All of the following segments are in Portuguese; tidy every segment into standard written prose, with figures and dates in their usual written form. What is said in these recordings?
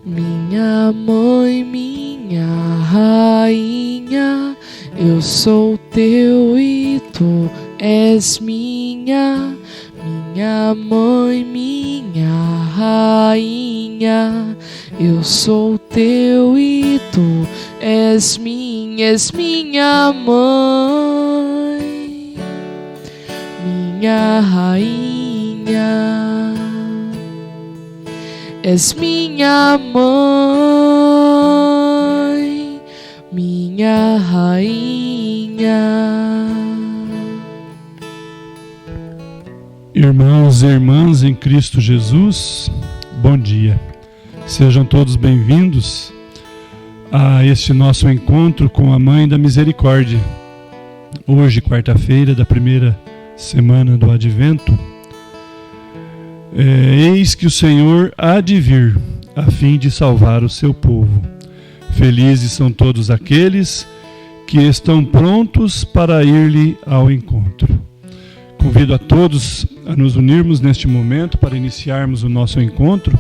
Minha mãe, minha rainha, eu sou teu e tu és minha. Minha mãe, minha rainha, eu sou teu e tu és minha mãe, minha rainha, és minha mãe, minha rainha. Irmãos e irmãs em Cristo Jesus, bom dia. Sejam todos bem-vindos a este nosso encontro com a Mãe da Misericórdia. Hoje, quarta-feira da primeira semana do Advento, eis que o Senhor há de vir, a fim de salvar o seu povo. Felizes são todos aqueles que estão prontos para ir-lhe ao encontro. Convido a todos a nos unirmos neste momento para iniciarmos o nosso encontro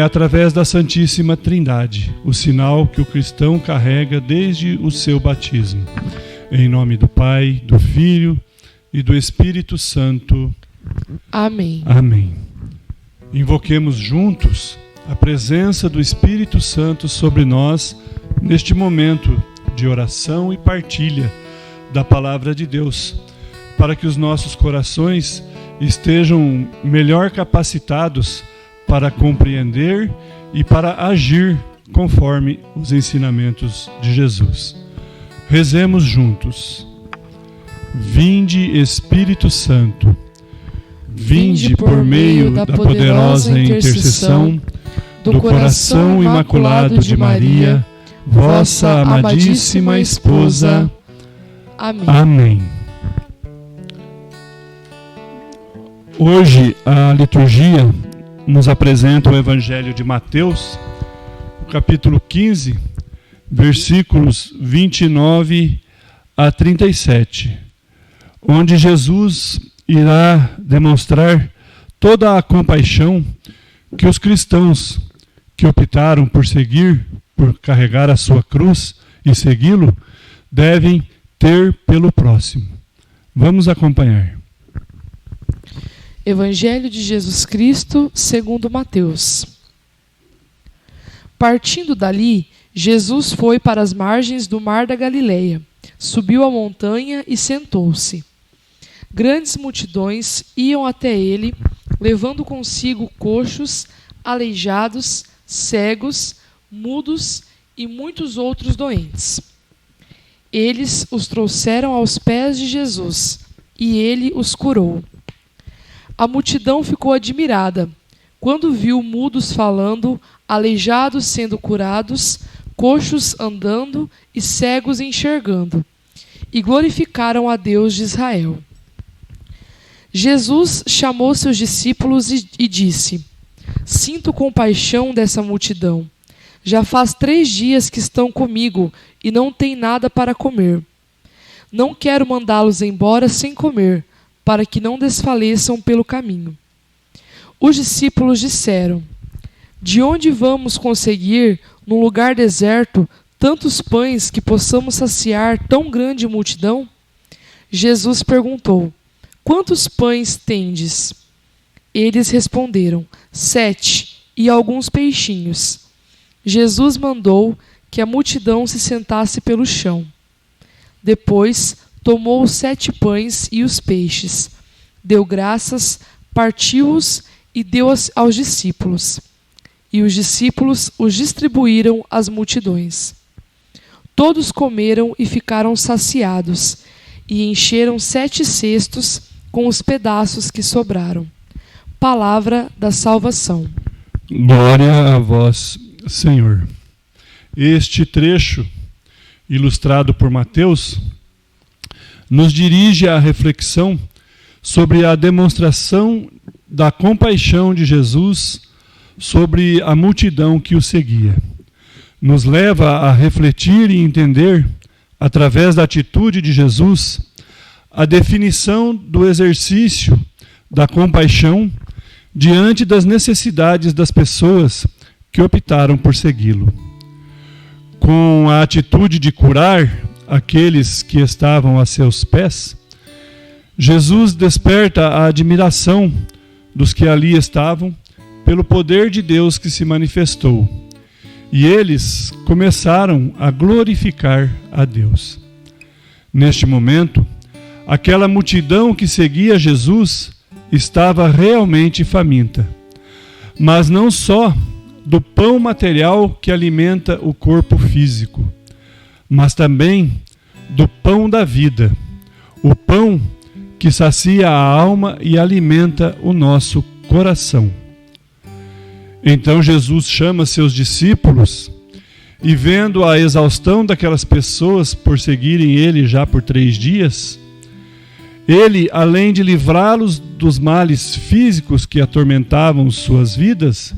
através da Santíssima Trindade, o sinal que o cristão carrega desde o seu batismo. Em nome do Pai, do Filho e do Espírito Santo. Amém. Amém. Invoquemos juntos a presença do Espírito Santo sobre nós neste momento de oração e partilha da Palavra de Deus, para que os nossos corações estejam melhor capacitados para compreender e para agir conforme os ensinamentos de Jesus. Rezemos juntos. Vinde, Espírito Santo, vinde por meio da poderosa intercessão do coração imaculado de Maria, vossa amadíssima esposa. Amém. Amém. Hoje a liturgia nos apresenta o Evangelho de Mateus, o capítulo 15, versículos 29 a 37, onde Jesus irá demonstrar toda a compaixão que os cristãos que optaram por carregar a sua cruz e segui-lo, devem ter pelo próximo. Vamos acompanhar. Evangelho de Jesus Cristo, segundo Mateus. Partindo dali, Jesus foi para as margens do mar da Galileia, subiu a montanha e sentou-se. Grandes multidões iam até ele, levando consigo coxos, aleijados, cegos, mudos e muitos outros doentes. Eles os trouxeram aos pés de Jesus, e ele os curou. A multidão ficou admirada quando viu mudos falando, aleijados sendo curados, coxos andando e cegos enxergando, e glorificaram a Deus de Israel. Jesus chamou seus discípulos e disse: Sinto compaixão dessa multidão. Já faz 3 dias que estão comigo e não têm nada para comer. Não quero mandá-los embora sem comer, para que não desfaleçam pelo caminho. Os discípulos disseram: De onde vamos conseguir, num lugar deserto, tantos pães que possamos saciar tão grande multidão? Jesus perguntou: Quantos pães tendes? Eles responderam: 7, e alguns peixinhos. Jesus mandou que a multidão se sentasse pelo chão. Depois tomou os 7 pães e os peixes, deu graças, partiu-os e deu aos discípulos. E os discípulos os distribuíram às multidões. Todos comeram e ficaram saciados, e encheram 7 cestos com os pedaços que sobraram. Palavra da salvação. Glória a vós, Senhor. Este trecho, ilustrado por Mateus, nos dirige à reflexão sobre a demonstração da compaixão de Jesus sobre a multidão que o seguia. Nos leva a refletir e entender, através da atitude de Jesus, a definição do exercício da compaixão diante das necessidades das pessoas que optaram por segui-lo. Com a atitude de curar aqueles que estavam a seus pés, Jesus desperta a admiração dos que ali estavam pelo poder de Deus que se manifestou. E eles começaram a glorificar a Deus. Neste momento, aquela multidão que seguia Jesus estava realmente faminta. Mas não só do pão material que alimenta o corpo físico, mas também do pão da vida, o pão que sacia a alma e alimenta o nosso coração. Então Jesus chama seus discípulos e, vendo a exaustão daquelas pessoas por seguirem ele já por 3 dias, ele, além de livrá-los dos males físicos que atormentavam suas vidas,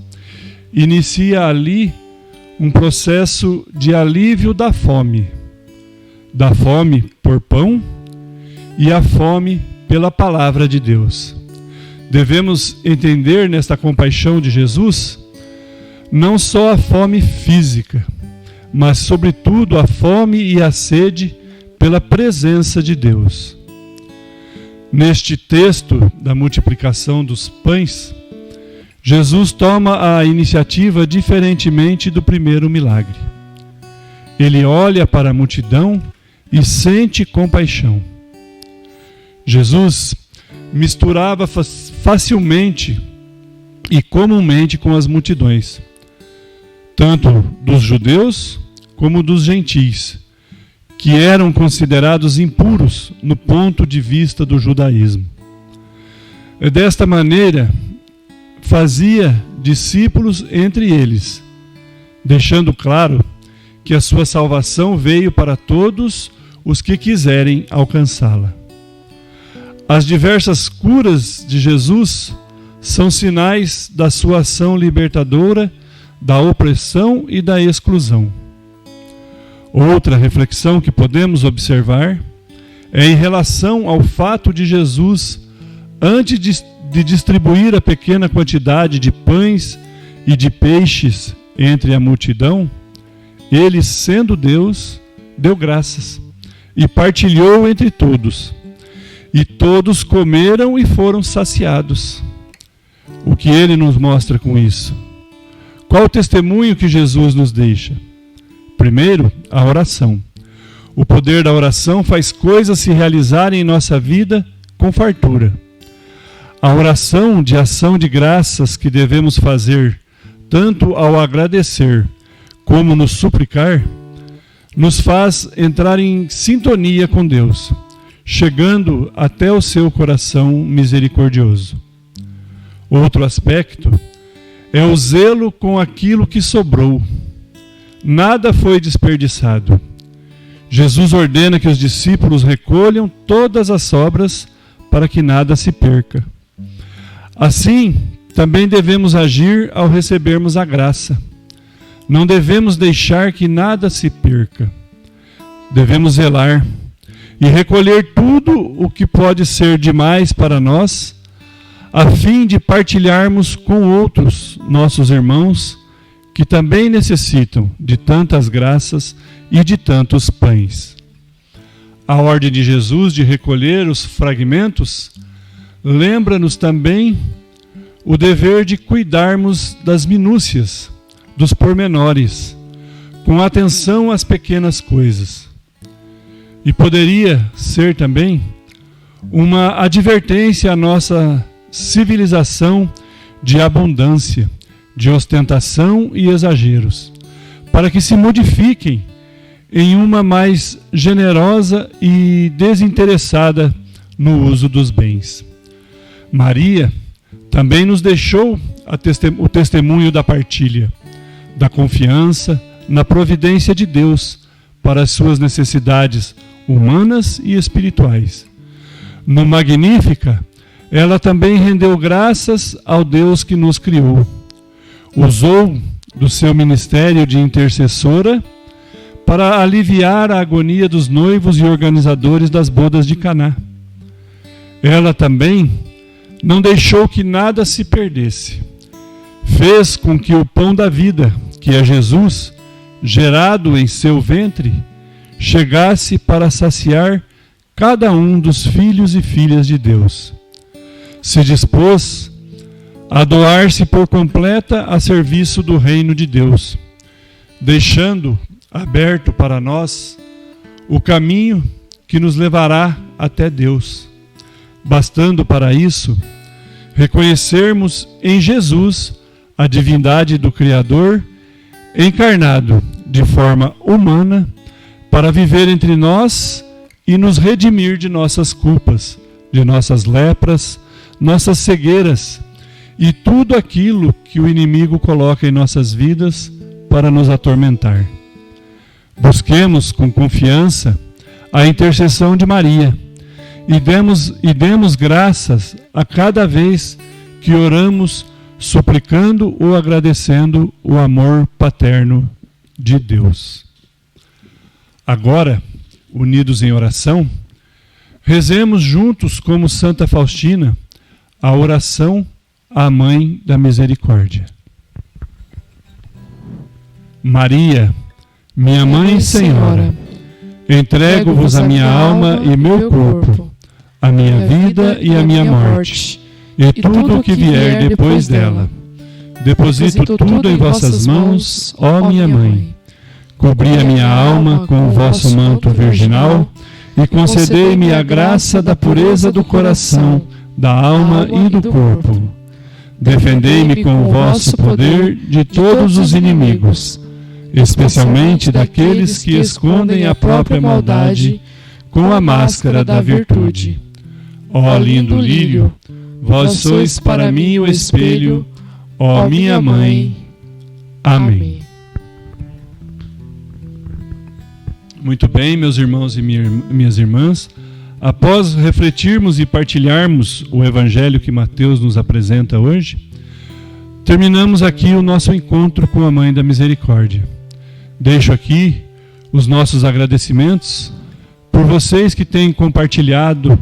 inicia ali um processo de alívio da fome por pão e a fome pela palavra de Deus. Devemos entender nesta compaixão de Jesus não só a fome física, mas sobretudo a fome e a sede pela presença de Deus. Neste texto da multiplicação dos pães, Jesus toma a iniciativa diferentemente do primeiro milagre. Ele olha para a multidão e sente compaixão. Jesus misturava facilmente e comumente com as multidões, tanto dos judeus como dos gentis, que eram considerados impuros no ponto de vista do judaísmo. Desta maneira, fazia discípulos entre eles, deixando claro que a sua salvação veio para todos os que quiserem alcançá-la. As diversas curas de Jesus são sinais da sua ação libertadora da opressão e da exclusão. Outra reflexão que podemos observar é em relação ao fato de Jesus, antes de distribuir a pequena quantidade de pães e de peixes entre a multidão, ele, sendo Deus, deu graças e partilhou entre todos. E todos comeram e foram saciados. O que ele nos mostra com isso? Qual o testemunho que Jesus nos deixa? Primeiro, a oração. O poder da oração faz coisas se realizarem em nossa vida com fartura. A oração de ação de graças que devemos fazer, tanto ao agradecer como no suplicar, nos faz entrar em sintonia com Deus, chegando até o seu coração misericordioso. Outro aspecto é o zelo com aquilo que sobrou. Nada foi desperdiçado. Jesus ordena que os discípulos recolham todas as sobras para que nada se perca. Assim, também devemos agir ao recebermos a graça. Não devemos deixar que nada se perca. Devemos zelar e recolher tudo o que pode ser demais para nós, a fim de partilharmos com outros, nossos irmãos, que também necessitam de tantas graças e de tantos pães. A ordem de Jesus de recolher os fragmentos lembra-nos também o dever de cuidarmos das minúcias, dos pormenores, com atenção às pequenas coisas. E poderia ser também uma advertência à nossa civilização de abundância, de ostentação e exageros, para que se modifiquem em uma mais generosa e desinteressada no uso dos bens. Maria também nos deixou o testemunho da partilha, da confiança na providência de Deus para as suas necessidades humanas e espirituais. No Magnífica, ela também rendeu graças ao Deus que nos criou. Usou do seu ministério de intercessora para aliviar a agonia dos noivos e organizadores das bodas de Caná. Ela também não deixou que nada se perdesse. fez com que o pão da vida, que é Jesus, gerado em seu ventre, chegasse para saciar cada um dos filhos e filhas de Deus. Se dispôs a doar-se por completa a serviço do reino de Deus, deixando aberto para nós o caminho que nos levará até Deus, bastando para isso reconhecermos em Jesus a divindade do Criador, encarnado de forma humana para viver entre nós e nos redimir de nossas culpas, de nossas lepras, nossas cegueiras e tudo aquilo que o inimigo coloca em nossas vidas para nos atormentar. Busquemos com confiança a intercessão de Maria e demos graças a cada vez que oramos, suplicando ou agradecendo o amor paterno de Deus. Agora, unidos em oração, rezemos juntos como Santa Faustina a oração à Mãe da Misericórdia. Maria, minha Mãe e Senhora, entrego-vos a minha alma e meu corpo, a minha vida e a minha morte, e tudo o que vier depois dela. Deposito tudo em vossas mãos, ó minha Mãe. Cobri a minha alma com o vosso manto virginal e concedei-me a graça da pureza do coração, da alma e do corpo. Defendei-me com o vosso poder de todos os inimigos, especialmente daqueles que escondem a própria maldade com a máscara da virtude. Ó lindo lírio, vós sois para mim o espelho, ó minha Mãe. Amém. Muito bem, meus irmãos e minhas irmãs, após refletirmos e partilharmos o evangelho que Mateus nos apresenta hoje, terminamos aqui o nosso encontro com a Mãe da Misericórdia. Deixo aqui os nossos agradecimentos por vocês que têm compartilhado,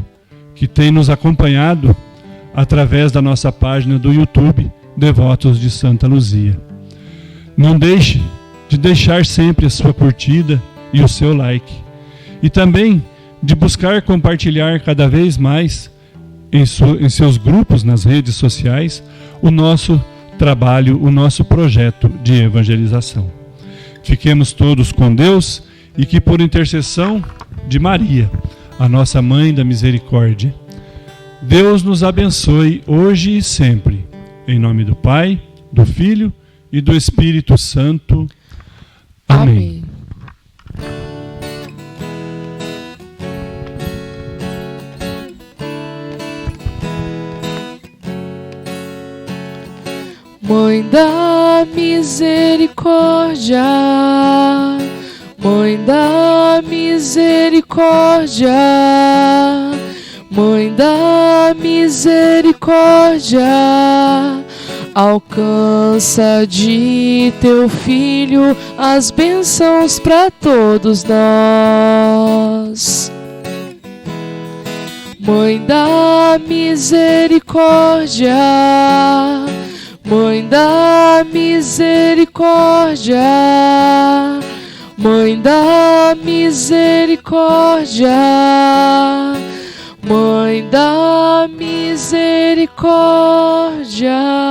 que têm nos acompanhado através da nossa página do YouTube, Devotos de Santa Luzia. Não deixe de deixar sempre a sua curtida e o seu like. E também de buscar compartilhar cada vez mais em seus grupos nas redes sociais o nosso trabalho, o nosso projeto de evangelização. Fiquemos todos com Deus e que por intercessão de Maria, a nossa Mãe da Misericórdia, Deus nos abençoe hoje e sempre. Em nome do Pai, do Filho e do Espírito Santo. Amém. Mãe da Misericórdia, Mãe da Misericórdia, Mãe da Misericórdia, alcança de teu Filho as bênçãos para todos nós. Mãe da Misericórdia, Mãe da Misericórdia, Mãe da Misericórdia, Mãe da Misericórdia.